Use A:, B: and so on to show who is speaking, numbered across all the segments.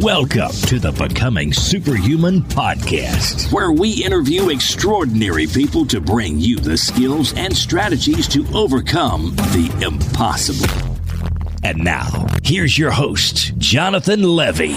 A: Welcome to the Becoming Superhuman podcast, where we interview extraordinary people to bring you the skills and strategies to overcome the impossible. And now, here's your host, Jonathan Levy.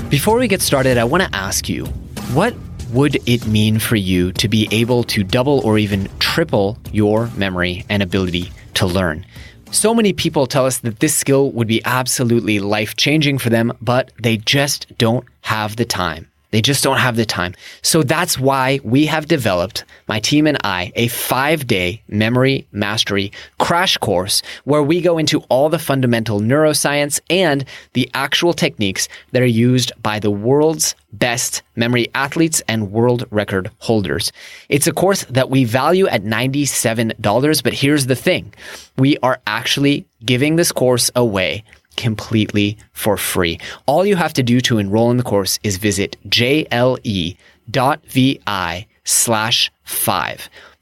B: Before we get started, I want to ask you, what would it mean for you to be able to double or even triple your memory and ability to learn? So many people tell us that this skill would be absolutely life-changing for them, but they just don't have the time. They just don't have the time. So that's why we have developed, my team and I, a 5-day memory mastery crash course where we go into all the fundamental neuroscience and the actual techniques that are used by the world's best memory athletes and world record holders. It's a course that we value at $97, but here's the thing. We are actually giving this course away completely for free. All you have to do to enroll in the course is visit jle.vi/5.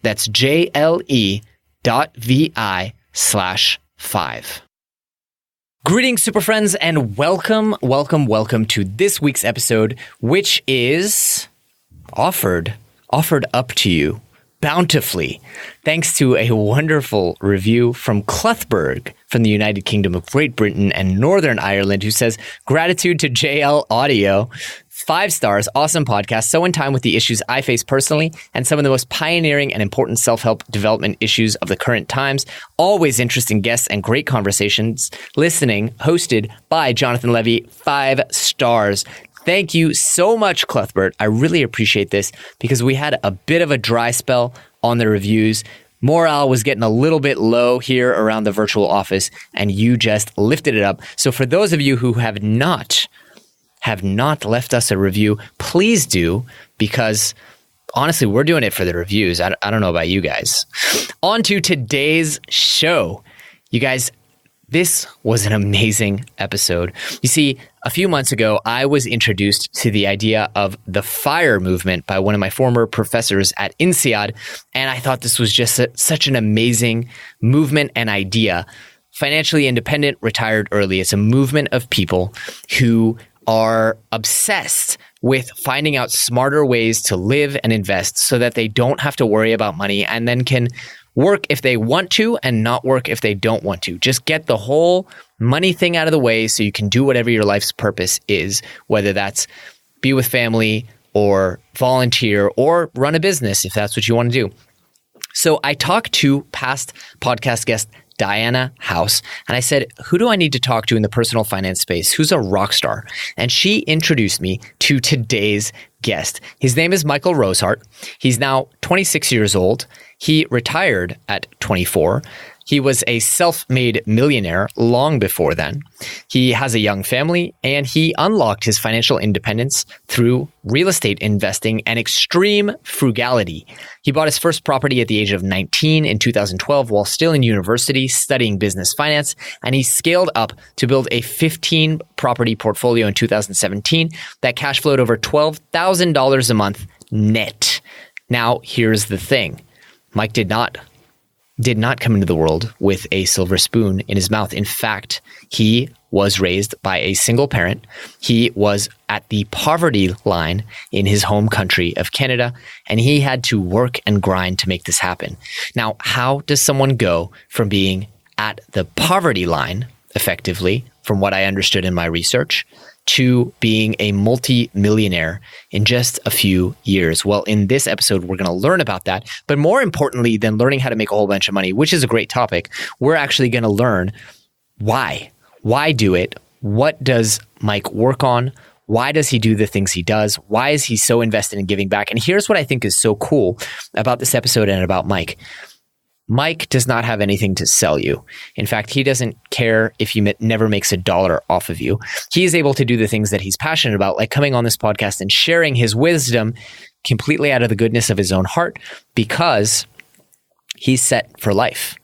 B: That's jle.vi/5. Greetings, SuperFriends, and welcome to this week's episode, which is offered up to you bountifully, thanks to a wonderful review from Cluthberg from the United Kingdom of Great Britain and Northern Ireland, who says, gratitude to JL Audio. 5 stars, awesome podcast, so in time with the issues I face personally and some of the most pioneering and important self-help development issues of the current times. Always interesting guests and great conversations. Listening, hosted by Jonathan Levy, 5 stars. Thank you so much, Cluthbert. I really appreciate this because we had a bit of a dry spell on the reviews. Morale was getting a little bit low here around the virtual office, and you just lifted it up. So for those of you who have not left us a review, please do, because honestly, we're doing it for the reviews. I don't know about you guys. On to today's show. You guys, this was an amazing episode. You see, a few months ago, I was introduced to the idea of the FIRE movement by one of my former professors at Insead, and I thought this was just such an amazing movement and idea. Financially independent, retired early. It's a movement of people who are obsessed with finding out smarter ways to live and invest so that they don't have to worry about money and then can work if they want to and not work if they don't want to. Just get the whole money thing out of the way so you can do whatever your life's purpose is, whether that's be with family or volunteer or run a business if that's what you want to do. So I talked to past podcast guest Diana House, and I said, who do I need to talk to in the personal finance space? Who's a rock star? And she introduced me to today's guest. His name is Michael Rosehart. He's now 26 years old. He retired at 24. He was a self-made millionaire long before then. He has a young family, and he unlocked his financial independence through real estate investing and extreme frugality. He bought his first property at the age of 19 in 2012 while still in university studying business finance, and he scaled up to build a 15-property portfolio in 2017 that cash flowed over $12,000 a month net. Now, here's the thing. Mike did not come into the world with a silver spoon in his mouth. In fact, he was raised by a single parent. He was at the poverty line in his home country of Canada, and he had to work and grind to make this happen. Now, how does someone go from being at the poverty line, effectively, from what I understood in my research, to being a multi-millionaire in just a few years? Well, in this episode, we're going to learn about that. But more importantly than learning how to make a whole bunch of money, which is a great topic, we're actually going to learn why. Why do it? What does Mike work on? Why does he do the things he does? Why is he so invested in giving back? And here's what I think is so cool about this episode and about Mike. Mike does not have anything to sell you. In fact, he doesn't care if he never makes $1 off of you. He is able to do the things that he's passionate about, like coming on this podcast and sharing his wisdom completely out of the goodness of his own heart, because he's set for life.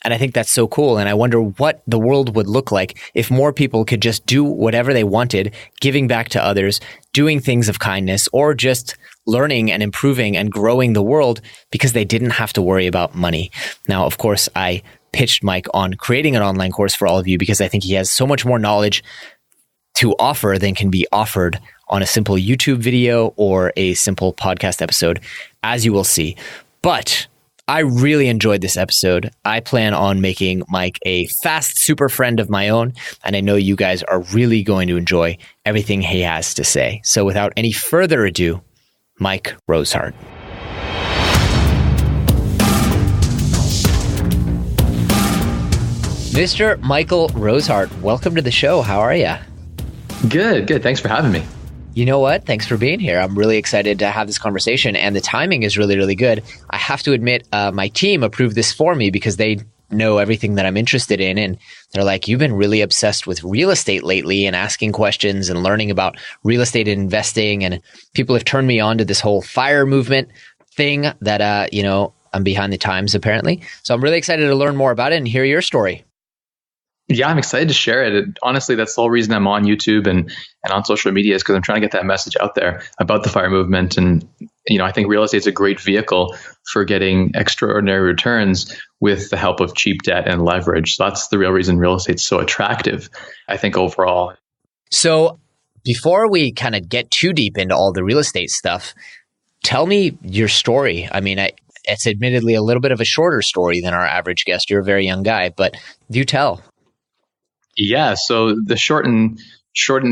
B: And I think that's so cool. And I wonder what the world would look like if more people could just do whatever they wanted, giving back to others, doing things of kindness, or just learning and improving and growing the world because they didn't have to worry about money. Now, of course, I pitched Mike on creating an online course for all of you because I think he has so much more knowledge to offer than can be offered on a simple YouTube video or a simple podcast episode, as you will see. But I really enjoyed this episode. I plan on making Mike a fast super friend of my own, and I know you guys are really going to enjoy everything he has to say. So without any further ado, Mike Rosehart. Mr. Michael Rosehart, welcome to the show. How are you?
C: Good. Thanks for having me.
B: You know what? Thanks for being here. I'm really excited to have this conversation, and the timing is really, really good. I have to admit, my team approved this for me because they know everything that I'm interested in, and they're like, you've been really obsessed with real estate lately and asking questions and learning about real estate and investing, and people have turned me on to this whole FIRE movement thing that, I'm behind the times apparently. So I'm really excited to learn more about it and hear your story.
C: Yeah, I'm excited to share it. Honestly, that's the whole reason I'm on YouTube and on social media is because I'm trying to get that message out there about the FIRE movement. And, I think real estate is a great vehicle for getting extraordinary returns with the help of cheap debt and leverage. So that's the real reason real estate is so attractive, I think, overall.
B: So before we kind of get too deep into all the real estate stuff, tell me your story. I mean, it's admittedly a little bit of a shorter story than our average guest. You're a very young guy, but do tell.
C: Yeah. So the shortened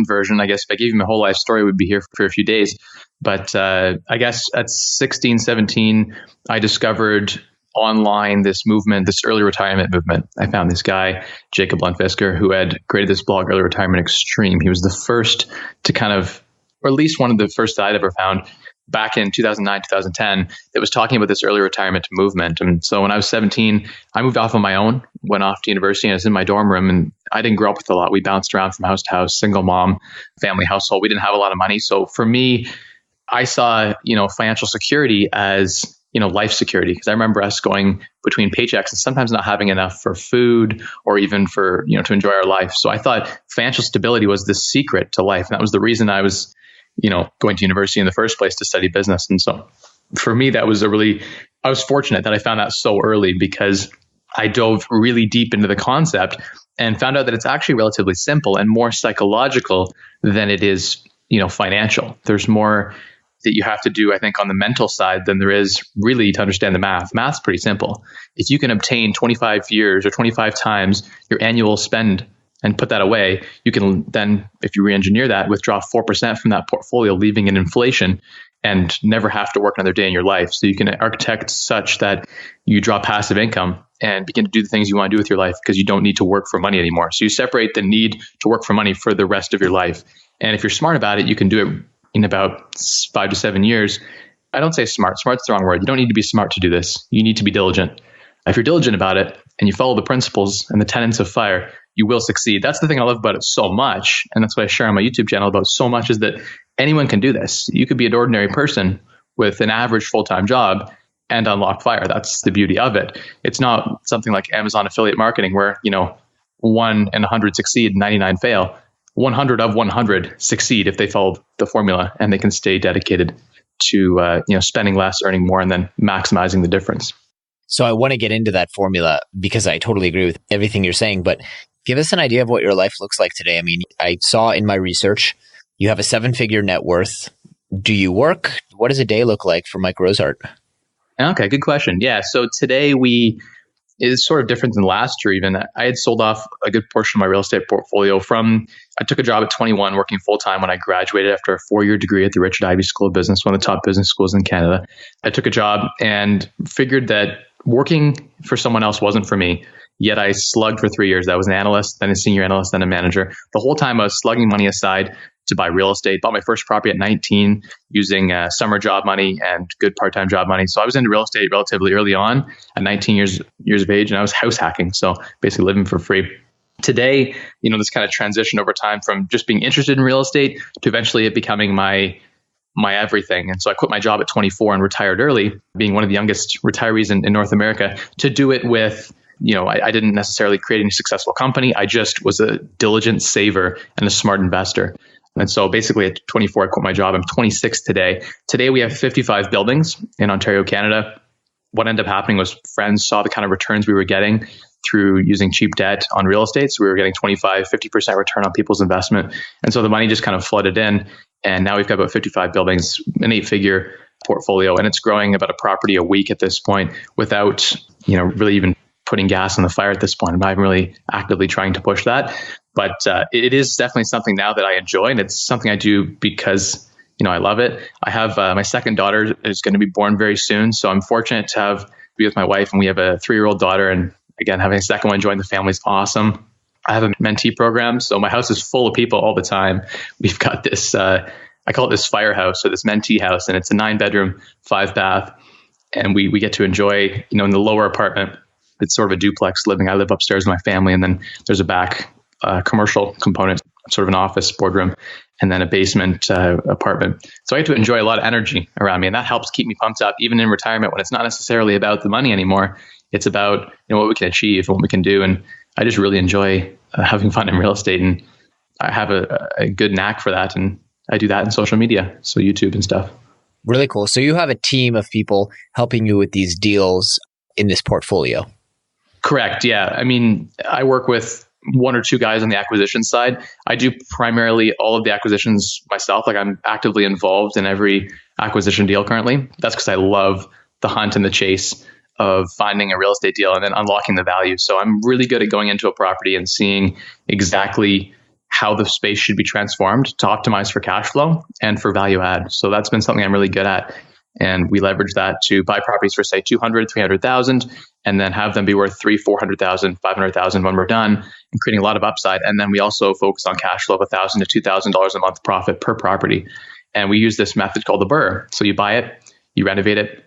C: version, I guess if I gave you my whole life story, we'd be here for a few days. But I guess at 16, 17, I discovered online this movement, this early retirement movement. I found this guy, Jacob Lundfisker, who had created this blog, Early Retirement Extreme. He was the first to kind of, or at least one of the first that I'd ever found back in 2009, 2010, that was talking about this early retirement movement. And so when I was 17, I moved off on my own, went off to university, and I was in my dorm room, and I didn't grow up with a lot. We bounced around from house to house, single mom, family household. We didn't have a lot of money. So for me, I saw, financial security as, life security, because I remember us going between paychecks and sometimes not having enough for food or even for, to enjoy our life. So I thought financial stability was the secret to life. And that was the reason I was going to university in the first place to study business. And so for me, I was fortunate that I found that so early because I dove really deep into the concept and found out that it's actually relatively simple and more psychological than it is, financial. There's more that you have to do, I think, on the mental side than there is really to understand the math. Math's pretty simple. If you can obtain 25 years or 25 times your annual spend and put that away, you can then, if you re-engineer that, withdraw 4% from that portfolio, leaving in inflation and never have to work another day in your life. So you can architect such that you draw passive income and begin to do the things you want to do with your life because you don't need to work for money anymore. So you separate the need to work for money for the rest of your life. And if you're smart about it, you can do it in about 5 to 7 years. I don't say smart. Smart's the wrong word. You don't need to be smart to do this. You need to be diligent. If you're diligent about it and you follow the principles and the tenets of FIRE, you will succeed. That's the thing I love about it so much. And that's what I share on my YouTube channel about so much is that anyone can do this. You could be an ordinary person with an average full-time job and unlock FIRE. That's the beauty of it. It's not something like Amazon affiliate marketing where, 1 in 100 succeed, 99 fail. 100 of 100 succeed if they follow the formula and they can stay dedicated to, spending less, earning more, and then maximizing the difference.
B: So I want to get into that formula because I totally agree with everything you're saying, but give us an idea of what your life looks like today. I mean, I saw in my research, you have a 7-figure net worth. Do you work? What does a day look like for Mike Rosehart?
C: Okay, good question. Yeah, so today is sort of different than last year even. I had sold off a good portion of my real estate portfolio I took a job at 21 working full-time when I graduated after a 4-year degree at the Richard Ivey School of Business, one of the top business schools in Canada. I took a job and figured that working for someone else wasn't for me. Yet I slugged for 3 years. I was an analyst, then a senior analyst, then a manager. The whole time I was slugging money aside to buy real estate. Bought my first property at 19 using summer job money and good part-time job money. So I was into real estate relatively early on at 19 years of age, and I was house hacking. So basically living for free. Today, this kind of transition over time from just being interested in real estate to eventually it becoming my everything. And so I quit my job at 24 and retired early, being one of the youngest retirees in North America, to do it with, I didn't necessarily create any successful company. I just was a diligent saver and a smart investor. And so basically at 24, I quit my job. I'm 26 today. Today we have 55 buildings in Ontario, Canada. What ended up happening was friends saw the kind of returns we were getting. through using cheap debt on real estate. So we were getting 25, 50% return on people's investment. And so the money just kind of flooded in. And now we've got about 55 buildings, an 8-figure portfolio, and it's growing about a property a week at this point without, really even putting gas on the fire at this point. I'm not even really actively trying to push that. But it is definitely something now that I enjoy. And it's something I do because I love it. I have my second daughter is going to be born very soon. So I'm fortunate to be with my wife, and we have a 3-year-old daughter. And again, having a second one join the family is awesome. I have a mentee program. So my house is full of people all the time. We've got this, I call it this firehouse or this mentee house, and it's a 9-bedroom, 5-bath. And we get to enjoy, in the lower apartment, it's sort of a duplex living. I live upstairs with my family, and then there's a back commercial component, sort of an office boardroom, and then a basement apartment. So I get to enjoy a lot of energy around me, and that helps keep me pumped up, even in retirement when it's not necessarily about the money anymore. It's about what we can achieve and what we can do. And I just really enjoy having fun in real estate, and I have a good knack for that. And I do that in social media, so YouTube and stuff.
B: Really cool. So you have a team of people helping you with these deals in this portfolio.
C: Correct. Yeah. I mean, I work with 1 or 2 guys on the acquisition side. I do primarily all of the acquisitions myself. Like, I'm actively involved in every acquisition deal currently. That's because I love the hunt and the chase of finding a real estate deal and then unlocking the value. So I'm really good at going into a property and seeing exactly how the space should be transformed to optimize for cash flow and for value add. So that's been something I'm really good at. And we leverage that to buy properties for, say, 200, 300,000, and then have them be worth 300, 400,000, 500,000 when we're done, and creating a lot of upside. And then we also focus on cash flow of $1,000 to $2,000 a month profit per property. And we use this method called the BRRRR. So you buy it, you renovate it,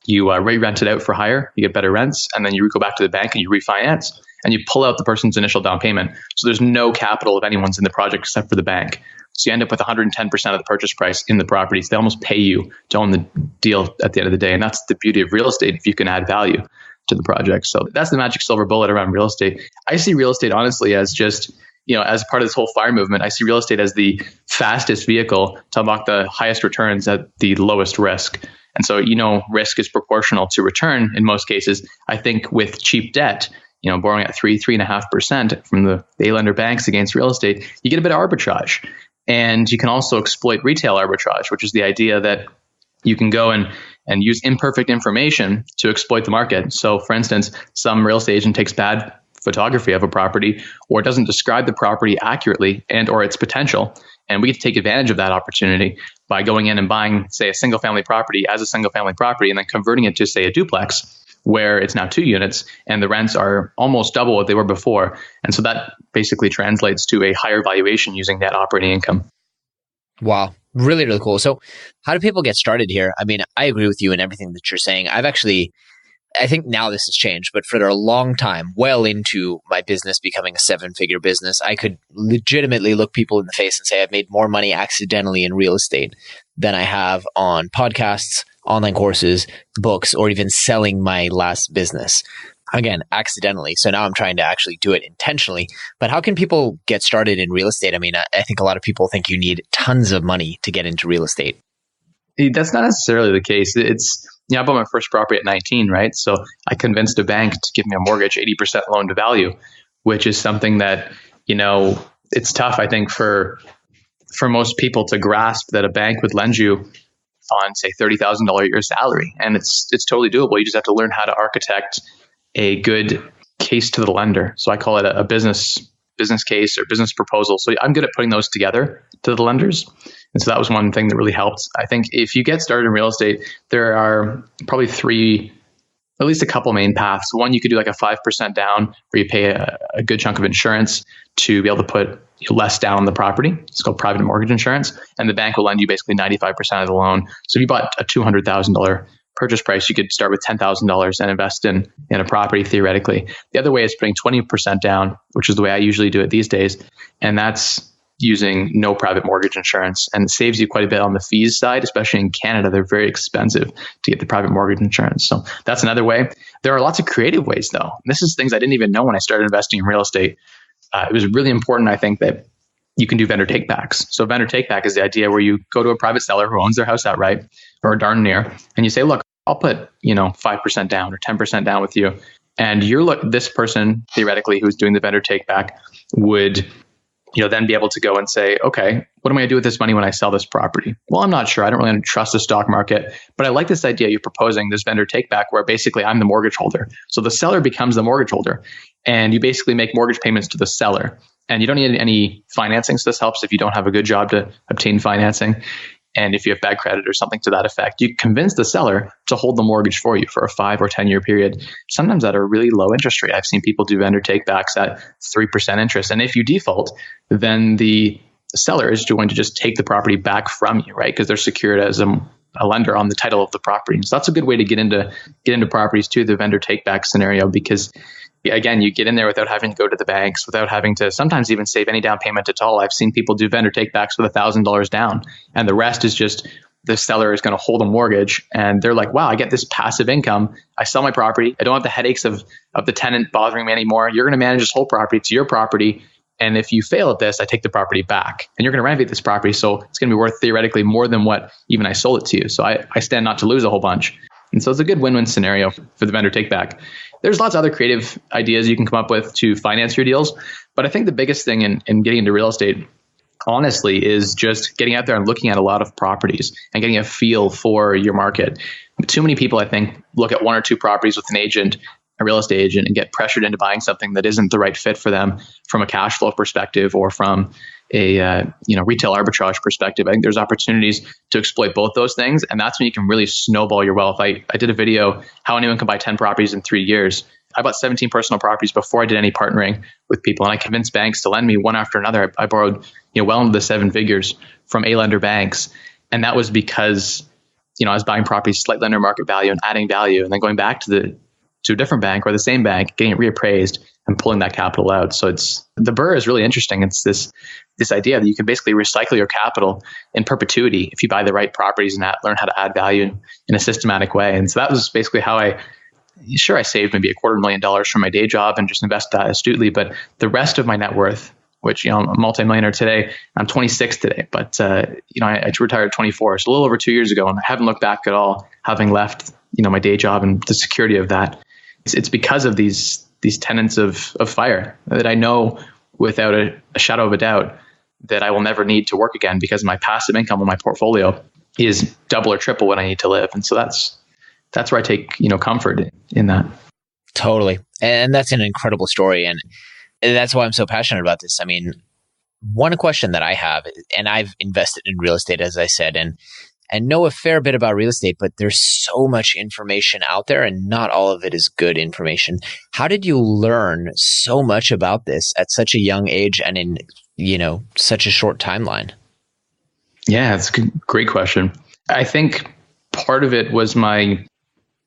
C: you re-rent it out for hire, you get better rents, and then you go back to the bank and you refinance, and you pull out the person's initial down payment. So there's no capital of anyone's in the project except for the bank. So you end up with 110% of the purchase price in the properties. They almost pay you to own the deal at the end of the day. And that's the beauty of real estate, if you can add value to the project. So that's the magic silver bullet around real estate. I see real estate, honestly, as just, as part of this whole FIRE movement, I see real estate as the fastest vehicle to unlock the highest returns at the lowest risk. And so, risk is proportional to return in most cases. I think with cheap debt, borrowing at 3.5% from the A-lender banks against real estate, you get a bit of arbitrage. And you can also exploit retail arbitrage, which is the idea that you can go and use imperfect information to exploit the market. So, for instance, some real estate agent takes bad photography of a property or doesn't describe the property accurately and or its potential. And we get to take advantage of that opportunity by going in and buying, say, a single family property as a single family property and then converting it to, say, a duplex, where it's now 2 units and the rents are almost double what they were before. And so that basically translates to a higher valuation using net operating income.
B: Wow. Really, really cool. So how do people get started here? I mean, I agree with you in everything that you're saying. I think now this has changed, but for a long time, well into my business becoming a 7-figure business, I could legitimately look people in the face and say I've made more money accidentally in real estate than I have on podcasts, online courses, books, or even selling my last business. Again, accidentally. So now I'm trying to actually do it intentionally. But how can people get started in real estate? I mean, I think a lot of people think you need tons of money to get into real estate.
C: That's not necessarily the case. I bought my first property at 19, right? So I convinced a bank to give me a mortgage, 80% loan to value, which is something that, it's tough, I think, for most people to grasp that a bank would lend you on, say, $30,000 a year salary. And it's totally doable. You just have to learn how to architect a good case to the lender. So I call it a business case or business proposal. So I'm good at putting those together to the lenders. And so that was one thing that really helped. I think if you get started in real estate, there are probably at least a couple main paths. One, you could do like a 5% down where you pay a good chunk of insurance to be able to put less down on the property. It's called private mortgage insurance. And the bank will lend you basically 95% of the loan. So if you bought a $200,000 purchase price, you could start with $10,000 and invest in a property theoretically. The other way is putting 20% down, which is the way I usually do it these days. And that's using no private mortgage insurance, and it saves you quite a bit on the fees side, especially in Canada. They're very expensive to get the private mortgage insurance. So that's another way. There are lots of creative ways though. This is things I didn't even know when I started investing in real estate. It was really important, I think, that you can do vendor takebacks. So vendor takeback is the idea where you go to a private seller who owns their house outright or darn near, and you say, look, I'll put 5% down or 10% down with you, And this person theoretically who's doing the vendor take back would then be able to go and say, okay, what am I going to do with this money when I sell this property? Well, I'm not sure. I don't really trust the stock market, but I like this idea you're proposing, this vendor take back, where basically I'm the mortgage holder. So the seller becomes the mortgage holder, and you basically make mortgage payments to the seller. And you don't need any financing. So this helps if you don't have a good job to obtain financing. And if you have bad credit or something to that effect, you convince the seller to hold the mortgage for you for a 5 or 10 year period, sometimes at a really low interest rate. I've seen people do vendor takebacks at 3% interest. And if you default, then the seller is going to just take the property back from you, right? Because they're secured as a lender on the title of the property. So that's a good way to get into properties too, the vendor takeback scenario, because again, you get in there without having to go to the banks, without having to sometimes even save any down payment at all. I've seen people do vendor takebacks with $1,000 down, and the rest is just the seller is going to hold a mortgage, and they're like, wow, I get this passive income. I sell my property. I don't have the headaches of the tenant bothering me anymore. You're going to manage this whole property. It's your property. And if you fail at this, I take the property back, and you're going to renovate this property. So it's going to be worth theoretically more than what even I sold it to you. So I stand not to lose a whole bunch. And so it's a good win-win scenario for the vendor take back. There's lots of other creative ideas you can come up with to finance your deals. But I think the biggest thing in getting into real estate, honestly, is just getting out there and looking at a lot of properties and getting a feel for your market. Too many people, I think, look at 1 or 2 properties with an agent, a real estate agent, and get pressured into buying something that isn't the right fit for them from a cash flow perspective or from a retail arbitrage perspective. I think there's opportunities to exploit both those things, and that's when you can really snowball your wealth. I did a video, how anyone can buy 10 properties in 3 years. I bought 17 personal properties before I did any partnering with people, and I convinced banks to lend me one after another. I borrowed well into the 7 figures from A-lender banks, and that was because I was buying properties slightly under market value and adding value, and then going back to a different bank or the same bank, getting it reappraised and pulling that capital out. So the BRRRR is really interesting. It's this idea that you can basically recycle your capital in perpetuity if you buy the right properties and learn how to add value in a systematic way. And so that was basically how I saved maybe $250,000 from my day job and just invested that astutely. But the rest of my net worth, which, I'm a multimillionaire today, I'm 26 today, but, I retired at 24, so a little over 2 years ago, and I haven't looked back at all, having left, my day job and the security of that. It's because of these tenets of fire that I know without a shadow of a doubt that I will never need to work again, because my passive income on my portfolio is double or triple what I need to live. And so that's where I take, comfort in that.
B: Totally. And that's an incredible story. And that's why I'm so passionate about this. I mean, one question that I have, and I've invested in real estate, as I said, and know a fair bit about real estate, but there's so much information out there and not all of it is good information. How did you learn so much about this at such a young age and in, such a short timeline?
C: Yeah, it's a great question. I think part of it was I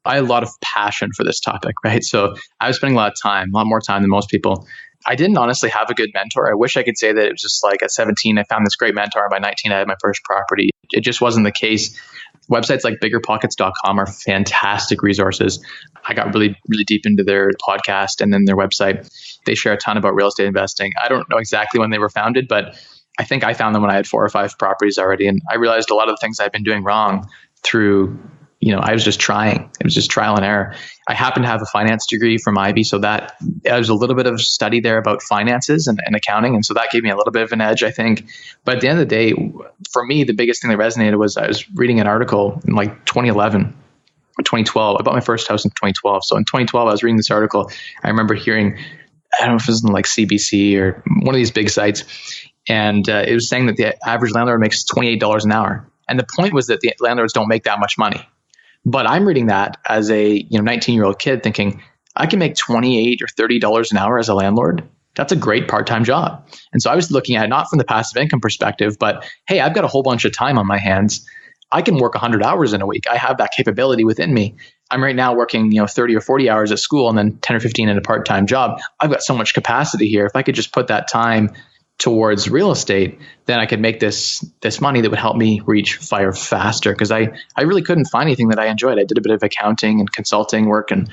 C: had a lot of passion for this topic, right? So I was spending a lot more time than most people. I didn't honestly have a good mentor. I wish I could say that it was just like at 17, I found this great mentor. By 19, I had my first property. It just wasn't the case. Websites like biggerpockets.com are fantastic resources. I got really, really deep into their podcast and then their website. They share a ton about real estate investing. I don't know exactly when they were founded, but I think I found them when I had 4 or 5 properties already. And I realized a lot of the things I've been doing wrong through I was just trying. It was just trial and error. I happened to have a finance degree from Ivy, so that there was a little bit of study there about finances and accounting. And so that gave me a little bit of an edge, I think. But at the end of the day, for me, the biggest thing that resonated was I was reading an article in like 2011 or 2012. I bought my first house in 2012. So in 2012, I was reading this article. I remember hearing, I don't know if it was in like CBC or one of these big sites. And it was saying that the average landlord makes $28 an hour. And the point was that the landlords don't make that much money. But I'm reading that as a 19-year-old kid thinking, I can make $28 or $30 an hour as a landlord. That's a great part-time job. And so I was looking at it not from the passive income perspective, but hey, I've got a whole bunch of time on my hands. I can work 100 hours in a week. I have that capability within me. I'm right now working 30 or 40 hours at school and then 10 or 15 in a part-time job. I've got so much capacity here. If I could just put that time towards real estate, then I could make this money that would help me reach fire faster, because I really couldn't find anything that I enjoyed. I did a bit of accounting and consulting work, and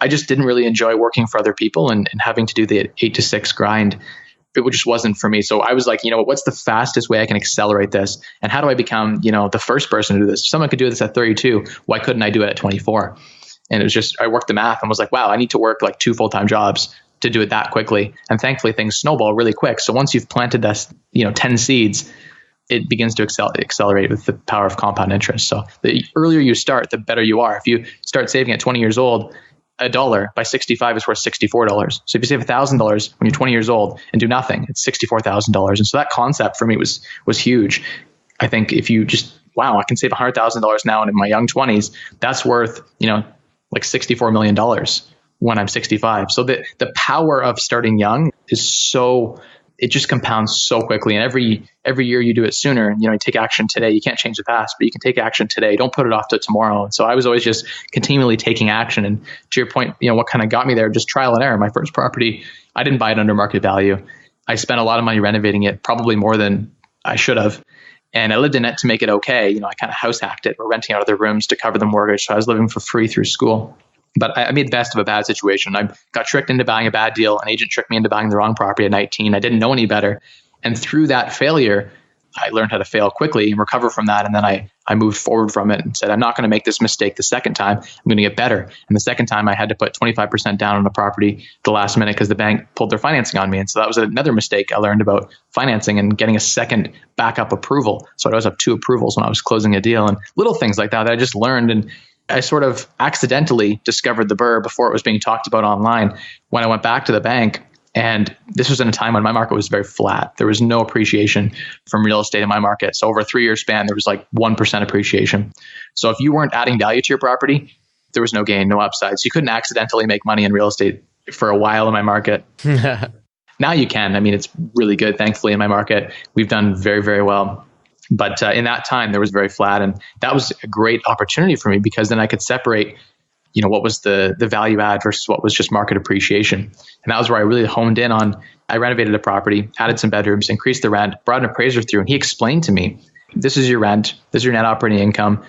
C: I just didn't really enjoy working for other people and having to do the 8 to 6 grind. It just wasn't for me. So I was like, what's the fastest way I can accelerate this? And how do I become, the first person to do this? If someone could do this at 32, why couldn't I do it at 24? And it was just, I worked the math and was like, wow, I need to work like 2 full-time jobs to do it that quickly. And thankfully things snowball really quick. So once you've planted this, 10 seeds, it begins to accelerate with the power of compound interest. So the earlier you start, the better you are. If you start saving at 20 years old, $1 by 65 is worth $64. So if you save $1,000 when you're 20 years old and do nothing, it's $64,000. And so that concept for me was huge. I think if you just, wow, I can save $100,000 now, and in my young 20s, that's worth, like $64 million when I'm 65. So the power of starting young is so, it just compounds so quickly. And every year you do it sooner, you take action today. You can't change the past, but you can take action today. Don't put it off to tomorrow. And so I was always just continually taking action. And to your point, what kind of got me there, just trial and error. My first property, I didn't buy it under market value. I spent a lot of money renovating it, probably more than I should have. And I lived in it to make it okay. I kind of house hacked it. We're renting out other rooms to cover the mortgage. So I was living for free through school. But I made the best of a bad situation. I got tricked into buying a bad deal. An agent tricked me into buying the wrong property at 19. I didn't know any better. And through that failure, I learned how to fail quickly and recover from that. And then I moved forward from it and said, I'm not going to make this mistake the second time. I'm going to get better. And the second time I had to put 25% down on the property at the last minute because the bank pulled their financing on me. And so that was another mistake I learned about financing and getting a second backup approval. So I always have 2 approvals when I was closing a deal, and little things like that I just learned. And I sort of accidentally discovered the BRRRR before it was being talked about online when I went back to the bank. And this was in a time when my market was very flat. There was no appreciation from real estate in my market. So over a 3-year span, there was like 1% appreciation. So if you weren't adding value to your property, there was no gain, no upside. So you couldn't accidentally make money in real estate for a while in my market. Now you can. I mean, it's really good. Thankfully, in my market, we've done very, very well. But in that time, there was very flat. And that was a great opportunity for me because then I could separate, what was the value add versus what was just market appreciation. And that was where I really honed in on, I renovated a property, added some bedrooms, increased the rent, brought an appraiser through. And he explained to me, this is your rent, this is your net operating income.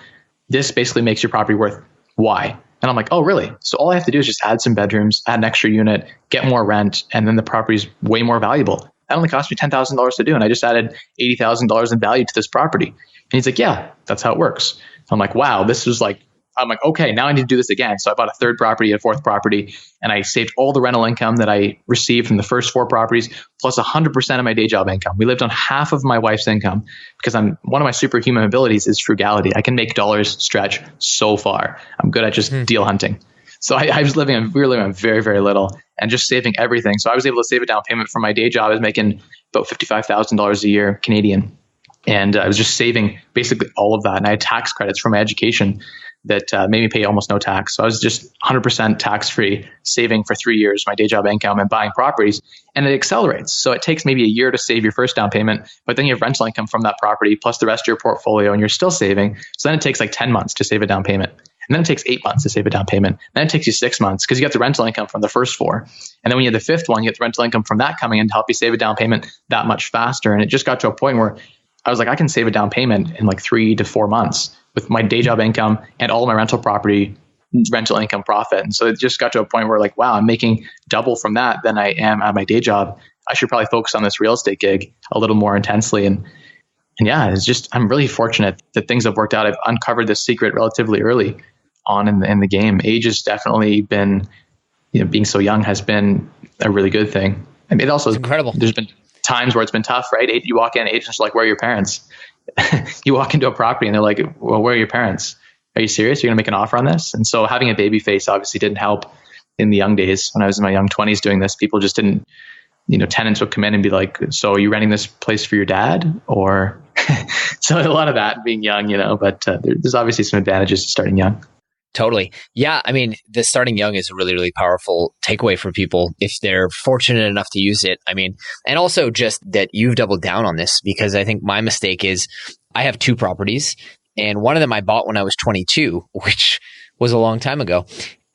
C: This basically makes your property worth Y. And I'm like, oh, really? So all I have to do is just add some bedrooms, add an extra unit, get more rent, and then the property's way more valuable. That only cost me $10,000 to do. And I just added $80,000 in value to this property. And he's like, yeah, that's how it works. So I'm like, wow, this was like, I'm like, okay, now I need to do this again. So I bought a 3rd property, a 4th property, and I saved all the rental income that I received from the first 4 properties, plus 100% of my day job income. We lived on half of my wife's income because one of my superhuman abilities is frugality. I can make dollars stretch so far. I'm good at just deal hunting. So we were living on very, very little and just saving everything. So I was able to save a down payment for my day job. I was making about $55,000 a year Canadian. And I was just saving basically all of that. And I had tax credits from my education that made me pay almost no tax. So I was just 100% tax-free, saving for 3 years my day job income and buying properties. And it accelerates. So it takes maybe a year to save your first down payment, but then you have rental income from that property plus the rest of your portfolio, and you're still saving. So then it takes like 10 months to save a down payment. And then it takes 8 months to save a down payment. Then it takes you 6 months because you get the rental income from the first 4. And then when you have the 5th one, you get the rental income from that coming in to help you save a down payment that much faster. And it just got to a point where I was like, I can save a down payment in like 3 to 4 months with my day job income and all of my rental property rental income profit. And so it just got to a point where like, wow, I'm making double from that than I am at my day job. I should probably focus on this real estate gig a little more intensely. And yeah, it's just, I'm really fortunate that things have worked out. I've uncovered this secret relatively early on in the game. Age has definitely been, being so young has been a really good thing. I mean, it also is
B: incredible.
C: There's been times where it's been tough, right? You walk in, agents are like, where are your parents? You walk into a property and they're like, well, where are your parents? Are you serious? You're going to make an offer on this? And so having a baby face obviously didn't help in the young days. When I was in my young 20s doing this, people just didn't, tenants would come in and be like, so are you renting this place for your dad? Or so a lot of that being young, but there's obviously some advantages to starting young.
B: Totally. Yeah. I mean, the starting young is a really, really powerful takeaway for people if they're fortunate enough to use it. I mean, and also just that you've doubled down on this, because I think my mistake is I have 2 properties, and one of them I bought when I was 22, which was a long time ago.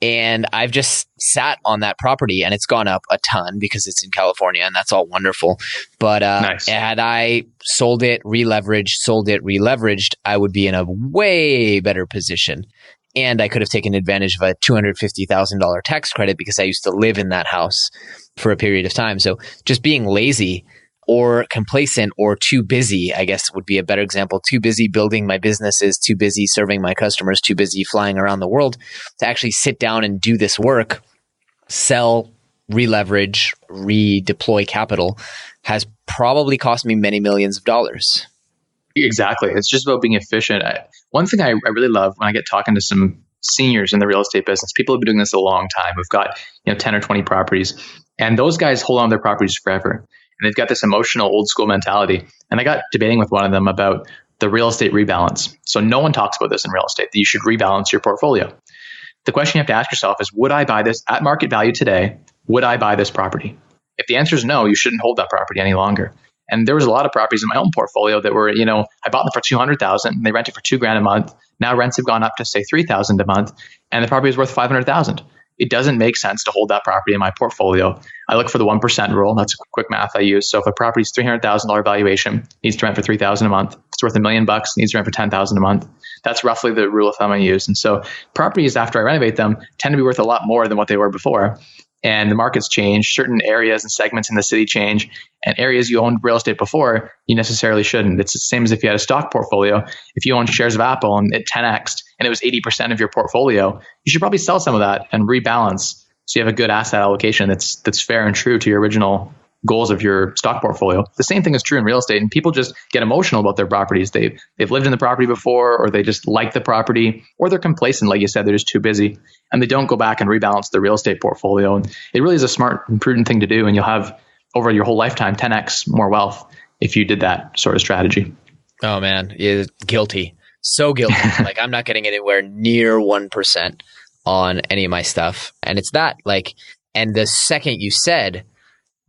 B: And I've just sat on that property and it's gone up a ton because it's in California, and that's all wonderful. But nice. Had I sold it, re-leveraged, I would be in a way better position. And I could have taken advantage of a $250,000 tax credit because I used to live in that house for a period of time. So just being lazy or complacent or too busy, I guess would be a better example. Too busy building my businesses, too busy serving my customers, too busy flying around the world to actually sit down and do this work, sell, re-leverage, redeploy capital has probably cost me many millions of dollars.
C: Exactly. It's just about being efficient. One thing I really love when I get talking to some seniors in the real estate business, people have been doing this a long time. We've got 10 or 20 properties, and those guys hold on to their properties forever. And they've got this emotional old school mentality. And I got debating with one of them about the real estate rebalance. So no one talks about this in real estate, that you should rebalance your portfolio. The question you have to ask yourself is, would I buy this at market value today? Would I buy this property? If the answer is no, you shouldn't hold that property any longer. And there was a lot of properties in my own portfolio that were, I bought them for $200,000 and they rented for $2,000 a month. Now rents have gone up to say $3,000 a month, and the property is worth $500,000. It doesn't make sense to hold that property in my portfolio. I look for the 1% rule. That's quick math I use. So if a property's $300,000 valuation, needs to rent for $3,000 a month. If it's worth $1 million, needs to rent for $10,000 a month. That's roughly the rule of thumb I use. And so properties, after I renovate them, tend to be worth a lot more than what they were before. And the market's changed. Certain areas and segments in the city change. And areas you owned real estate before, you necessarily shouldn't. It's the same as if you had a stock portfolio. If you owned shares of Apple and it 10x'd and it was 80% of your portfolio, you should probably sell some of that and rebalance so you have a good asset allocation that's fair and true to your original goals of your stock portfolio. The same thing is true in real estate, and people just get emotional about their properties. They've lived in the property before, or they just like the property, or they're complacent, like you said, they're just too busy, and they don't go back and rebalance the real estate portfolio. And it really is a smart and prudent thing to do, and you'll have over your whole lifetime 10x more wealth if you did that sort of strategy.
B: Oh man, yeah, guilty. So guilty. Like, I'm not getting anywhere near 1% on any of my stuff. And it's that, and the second you said,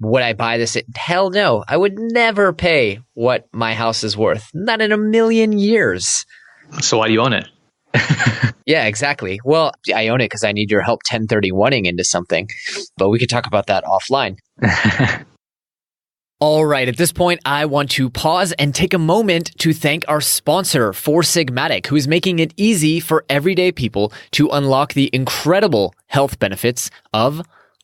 B: would I buy this? Hell no. I would never pay what my house is worth. Not in a million years.
C: So why do you own it?
B: Yeah, exactly. Well, I own it because I need your help 1031ing into something. But we could talk about that offline. All right. At this point, I want to pause and take a moment to thank our sponsor, Four Sigmatic, who is making it easy for everyday people to unlock the incredible health benefits of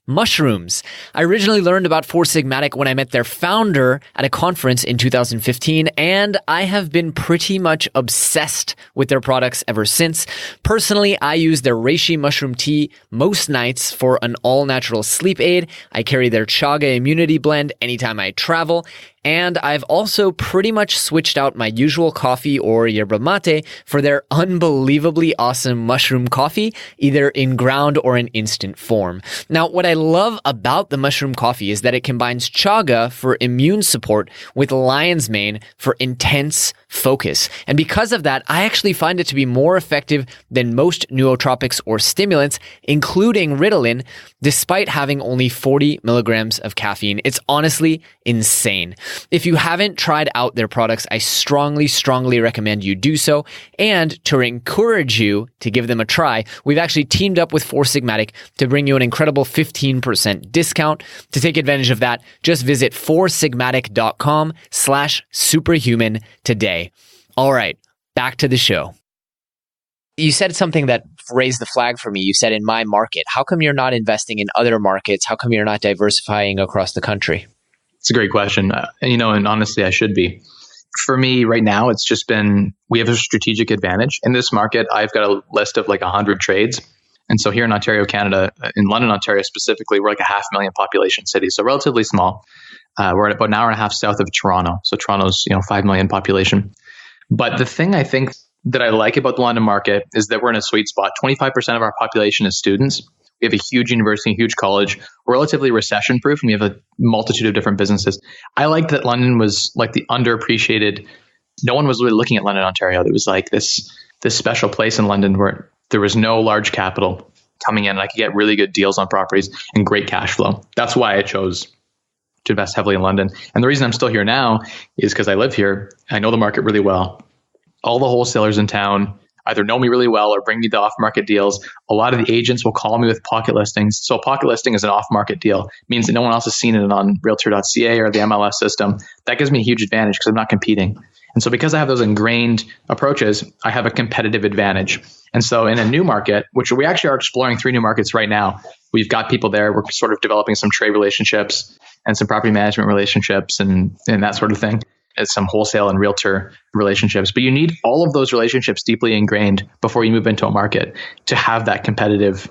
B: mushrooms. I originally learned about Four Sigmatic when I met their founder at a conference in 2015, and I have been pretty much obsessed with their products ever since. Personally, I use their reishi mushroom tea most nights for an all-natural sleep aid. I carry their chaga immunity blend anytime I travel. And I've also pretty much switched out my usual coffee or yerba mate for their unbelievably awesome mushroom coffee, either in ground or in instant form. Now, what I love about the mushroom coffee is that it combines chaga for immune support with lion's mane for intense focus. And because of that, I actually find it to be more effective than most nootropics or stimulants, including Ritalin, despite having only 40 milligrams of caffeine. It's honestly insane. If you haven't tried out their products, I strongly, strongly recommend you do so. And to encourage you to give them a try, we've actually teamed up with Four Sigmatic to bring you an incredible 15% discount. To take advantage of that, just visit foursigmatic.com/superhuman today. All right, back to the show. You said something that raised the flag for me. You said, in my market. How come you're not investing in other markets? How come you're not diversifying across the country?
C: It's a great question. And honestly, I should be. For me right now, it's just been, we have a strategic advantage. In this market, I've got a list of 100 trades. And so here in Ontario, Canada, in London, Ontario specifically, we're a 500,000 population city. So relatively small. We're at about an hour and a half south of Toronto. So Toronto's, 5 million population. But the thing I think that I like about the London market is that we're in a sweet spot. 25% of our population is students. We have a huge university, a huge college. We're relatively recession proof, and we have a multitude of different businesses. I liked that London was the underappreciated. No one was really looking at London, Ontario. There was this special place in London where there was no large capital coming in, and I could get really good deals on properties and great cash flow. That's why I chose to invest heavily in London. And the reason I'm still here now is because I live here. I know the market really well. All the wholesalers in town either know me really well or bring me the off-market deals. A lot of the agents will call me with pocket listings. So a pocket listing is an off-market deal. It means that no one else has seen it on realtor.ca or the MLS system. That gives me a huge advantage because I'm not competing. And so because I have those ingrained approaches, I have a competitive advantage. And so in a new market, which we actually are exploring 3 new markets right now, we've got people there. We're sort of developing some trade relationships. and some property management relationships and that sort of thing. It's some wholesale and realtor relationships. But you need all of those relationships deeply ingrained before you move into a market to have that competitive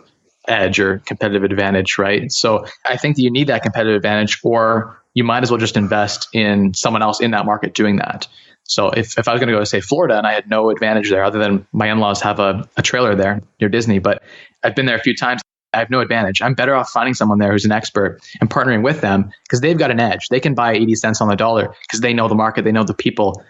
C: edge or competitive advantage, right? So I think that you need that competitive advantage, or you might as well just invest in someone else in that market doing that. So if I was going to go to, say, Florida, and I had no advantage there other than my in-laws have a trailer there near Disney, but I've been there a few times, I have no advantage. I'm better off finding someone there who's an expert and partnering with them because they've got an edge. They can buy 80 cents on the dollar because they know the market, they know the people,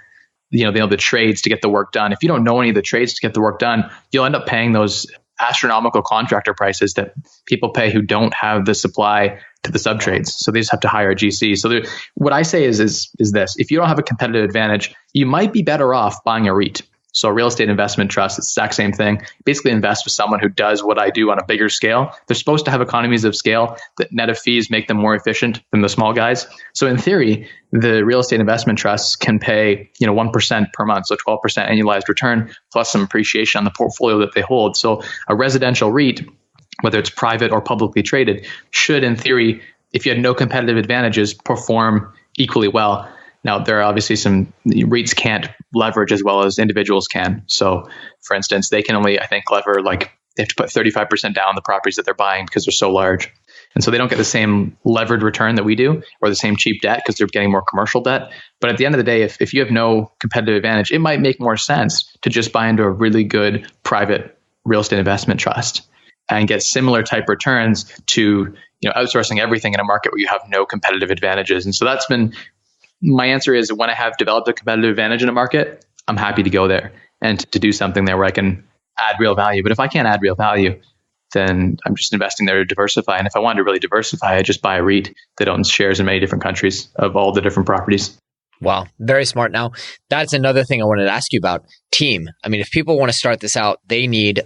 C: they know the trades to get the work done. If you don't know any of the trades to get the work done, you'll end up paying those astronomical contractor prices that people pay who don't have the supply to the subtrades. So they just have to hire a GC. So what I say is this: if you don't have a competitive advantage, you might be better off buying a REIT. So a real estate investment trust, it's the exact same thing. Basically invest with someone who does what I do on a bigger scale. They're supposed to have economies of scale that net of fees make them more efficient than the small guys. So in theory, the real estate investment trusts can pay 1% per month, so 12% annualized return plus some appreciation on the portfolio that they hold. So a residential REIT, whether it's private or publicly traded, should in theory, if you had no competitive advantages, perform equally well. Now, there are obviously some REITs can't leverage as well as individuals can. So, for instance, they can only, I think, lever they have to put 35% down on the properties that they're buying because they're so large. And so they don't get the same levered return that we do or the same cheap debt because they're getting more commercial debt. But at the end of the day, if you have no competitive advantage, it might make more sense to just buy into a really good private real estate investment trust and get similar type returns to outsourcing everything in a market where you have no competitive advantages. And so that's been my answer is when I have developed a competitive advantage in a market, I'm happy to go there and to do something there where I can add real value. But if I can't add real value, then I'm just investing there to diversify. And if I wanted to really diversify, I just buy a REIT that owns shares in many different countries of all the different properties.
B: Wow, very smart. Now, that's another thing I wanted to ask you about. Team. I mean, if people want to start this out, they need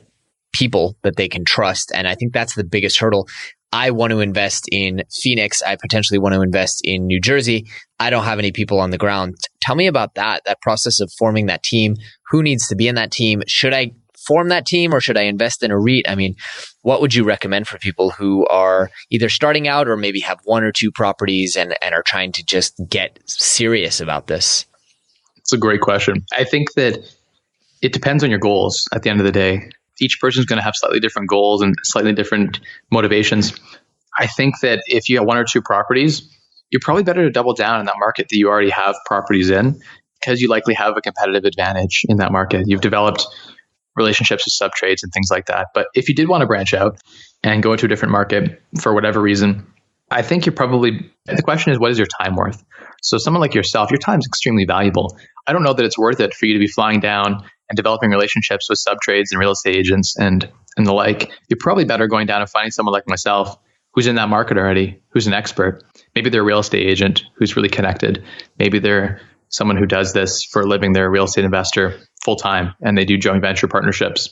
B: people that they can trust. And I think that's the biggest hurdle. I want to invest in Phoenix. I potentially want to invest in New Jersey. I don't have any people on the ground. Tell me about that process of forming that team. Who needs to be in that team? Should I form that team or should I invest in a REIT? I mean, what would you recommend for people who are either starting out or maybe have one or two properties and are trying to just get serious about this?
C: It's a great question. I think that it depends on your goals at the end of the day. Each person's going to have slightly different goals and slightly different motivations. I think that if you have one or two properties, you're probably better to double down in that market that you already have properties in because you likely have a competitive advantage in that market. You've developed relationships with subtrades and things like that. But if you did want to branch out and go into a different market for whatever reason, I think the question is, what is your time worth? So someone like yourself, your time is extremely valuable. I don't know that it's worth it for you to be flying down and developing relationships with subtrades and real estate agents and the like. You're probably better going down and finding someone like myself who's in that market already, who's an expert. Maybe they're a real estate agent who's really connected. Maybe they're someone who does this for a living. They're a real estate investor full time and they do joint venture partnerships.